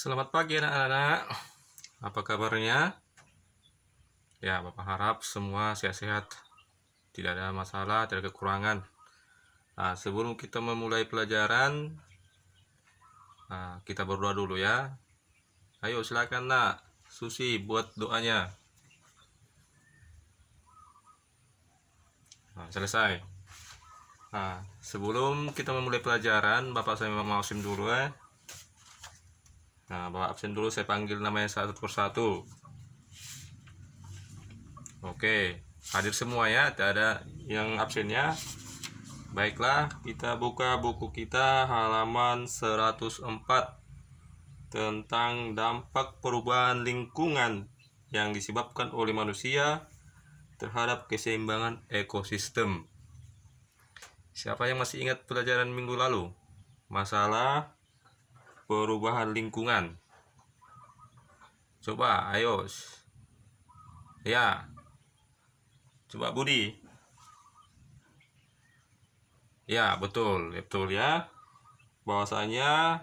Selamat pagi anak-anak. Apa kabarnya? Ya, Bapak harap semua sehat-sehat. Tidak ada masalah, tidak ada kekurangan. Nah, sebelum kita memulai pelajaran, kita berdoa dulu ya. Ayo silakan nak, Susi buat doanya. Selesai. Nah, sebelum kita memulai pelajaran, Bapak saya mau absen dulu ya. Nah, Bapak absen dulu, saya panggil namanya satu persatu. Oke, hadir semua ya, tidak ada yang absennya. Baiklah, kita buka buku kita halaman 104 tentang dampak perubahan lingkungan yang disebabkan oleh manusia terhadap keseimbangan ekosistem. Siapa yang masih ingat pelajaran minggu lalu? Masalah perubahan lingkungan. Coba, ayo. Ya. Coba Budi. Ya, betul ya. Bahwasanya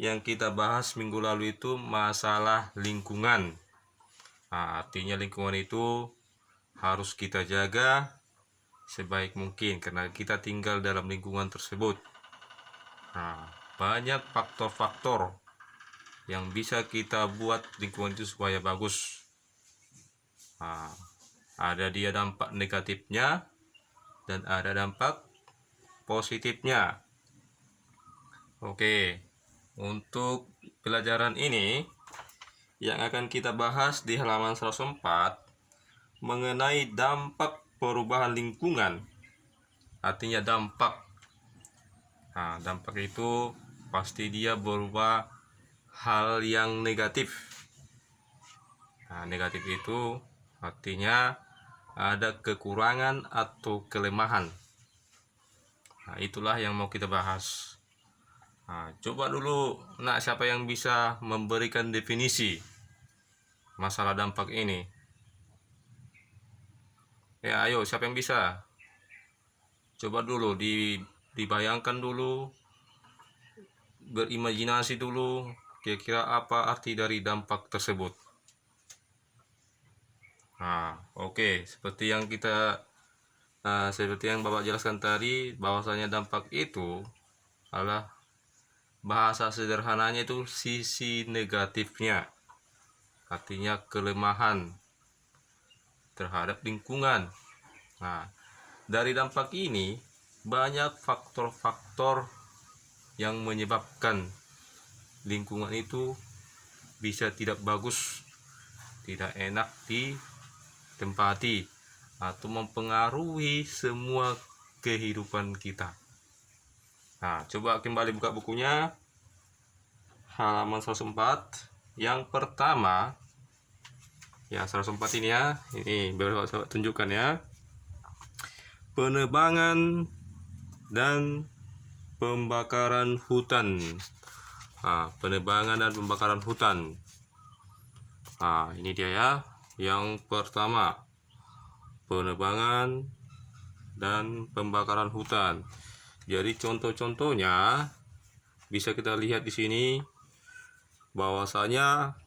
yang kita bahas minggu lalu itu masalah lingkungan. Nah, artinya lingkungan itu harus kita jaga sebaik mungkin karena kita tinggal dalam lingkungan tersebut. Nah, banyak faktor-faktor yang bisa kita buat lingkungan itu supaya bagus. Nah, ada dia dampak negatifnya dan ada dampak positifnya. Oke, untuk pelajaran ini yang akan kita bahas di halaman 104 mengenai dampak perubahan lingkungan. Artinya dampak. Nah, dampak itu pasti dia berupa hal yang negatif. Nah, negatif itu artinya ada kekurangan atau kelemahan. Nah, itulah yang mau kita bahas. Nah, coba dulu, nak, siapa yang bisa memberikan definisi masalah dampak ini? Ya, ayo, siapa yang bisa? Coba dulu dibayangkan dulu, berimajinasi dulu, kira-kira apa arti dari dampak tersebut. Nah, oke, seperti yang Bapak jelaskan tadi, bahwasanya dampak itu adalah bahasa sederhananya itu sisi negatifnya, artinya kelemahan terhadap lingkungan. Nah, dari dampak ini banyak faktor-faktor yang menyebabkan lingkungan itu bisa tidak bagus, tidak enak ditempati, atau mempengaruhi semua kehidupan kita. Nah, coba kembali buka bukunya halaman 104. Yang pertama, ya 104 ini ya, ini baru saya tunjukkan ya. Penebangan dan pembakaran hutan. Nah, penebangan dan pembakaran hutan. Nah, ini dia ya. Yang pertama, penebangan dan pembakaran hutan. Jadi contoh-contohnya bisa kita lihat di sini, bahwasanya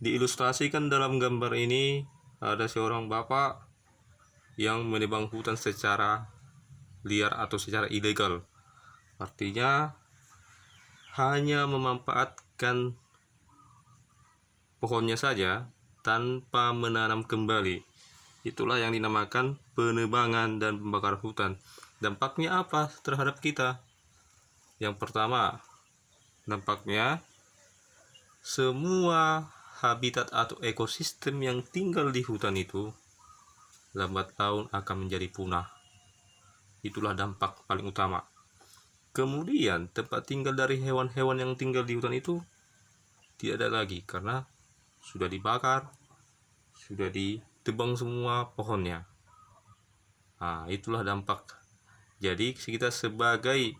diilustrasikan dalam gambar ini ada seorang bapak yang menebang hutan secara liar atau secara ilegal. Artinya hanya memanfaatkan pohonnya saja tanpa menanam kembali. Itulah yang dinamakan penebangan dan pembakaran hutan. Dampaknya apa terhadap kita? Yang pertama, dampaknya semua habitat atau ekosistem yang tinggal di hutan itu lambat laun akan menjadi punah. Itulah dampak paling utama. Kemudian tempat tinggal dari hewan-hewan yang tinggal di hutan itu tidak ada lagi karena sudah dibakar, sudah ditebang semua pohonnya. Nah, itulah dampak. Jadi kita sebagai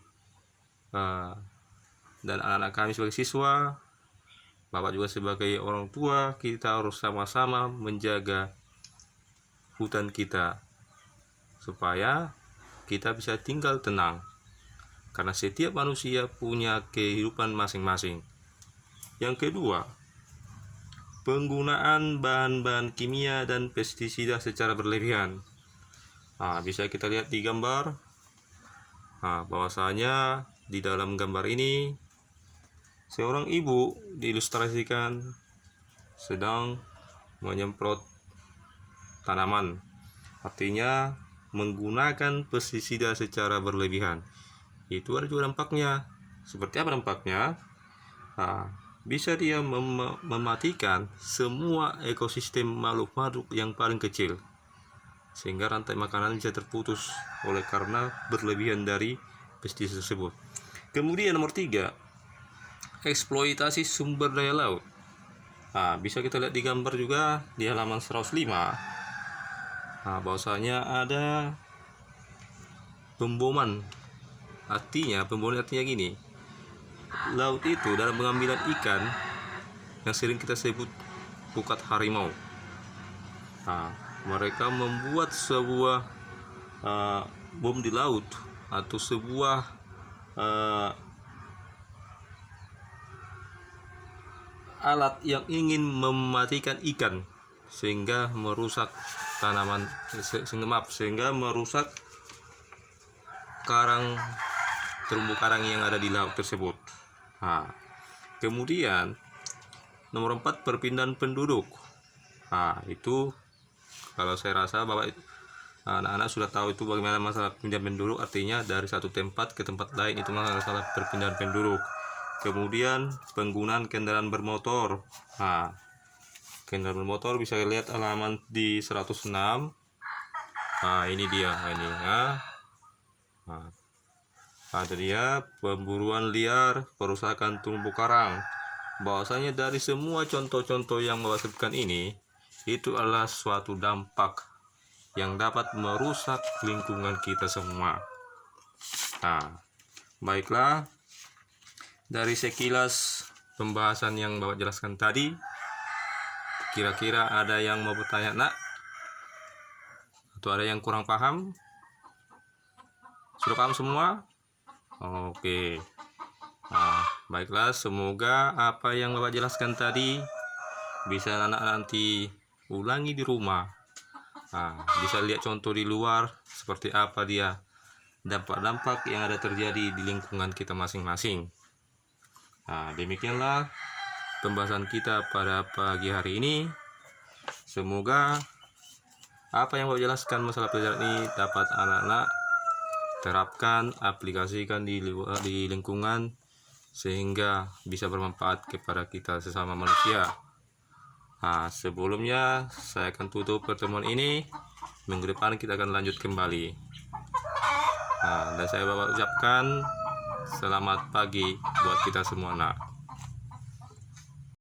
dan anak-anak kami sebagai siswa, Bapak juga sebagai orang tua, kita harus sama-sama menjaga hutan kita supaya kita bisa tinggal tenang. Karena setiap manusia punya kehidupan masing-masing. Yang kedua, penggunaan bahan-bahan kimia dan pestisida secara berlebihan. Bisa kita lihat di gambar. Bahwasanya di dalam gambar ini seorang ibu diilustrasikan sedang menyemprot tanaman, artinya menggunakan pestisida secara berlebihan. Itu ada juga dampaknya. Seperti apa dampaknya? Bisa dia mematikan semua ekosistem makhluk-makhluk yang paling kecil, sehingga rantai makanan bisa terputus oleh karena berlebihan dari pestisida tersebut. Kemudian nomor 3, eksploitasi sumber daya laut. Bisa kita lihat di gambar juga di halaman 105. Bahwasanya ada pemboman. Pemboman artinya gini, laut itu dalam pengambilan ikan yang sering kita sebut pukat harimau. Mereka membuat sebuah bom di laut atau sebuah alat yang ingin mematikan ikan sehingga merusak tanaman, sehingga merusak terumbu karang yang ada di laut tersebut. Kemudian nomor 4, perpindahan penduduk. Itu kalau saya rasa Bapak anak-anak sudah tahu itu bagaimana masalah pindah penduduk, artinya dari satu tempat ke tempat lain, itu masalah perpindahan penduduk. Kemudian penggunaan kendaraan bermotor. Kendaraan bermotor bisa lihat halaman di 106. Ini dia ini. Ada dia pemburuan liar, perusakan terumbu karang. Bahwasanya dari semua contoh-contoh yang Bapak sebutkan ini, itu adalah suatu dampak yang dapat merusak lingkungan kita semua. Baiklah, dari sekilas pembahasan yang Bapak jelaskan tadi, kira-kira ada yang mau bertanya, Nak? Atau ada yang kurang paham? Sudah paham semua? Oke. Baiklah, semoga apa yang Bapak jelaskan tadi bisa anak nanti ulangi di rumah. Bisa lihat contoh di luar seperti apa dia dampak-dampak yang ada terjadi di lingkungan kita masing-masing. Demikianlah pembahasan kita pada pagi hari ini. Semoga apa yang Bapak jelaskan masalah pelajaran ini dapat anak-anak terapkan, aplikasikan di lingkungan, sehingga bisa bermanfaat kepada kita sesama manusia. Sebelumnya saya akan tutup pertemuan ini. Minggu depan kita akan lanjut kembali. Dan saya Bapak ucapkan selamat pagi buat kita semua, Nak.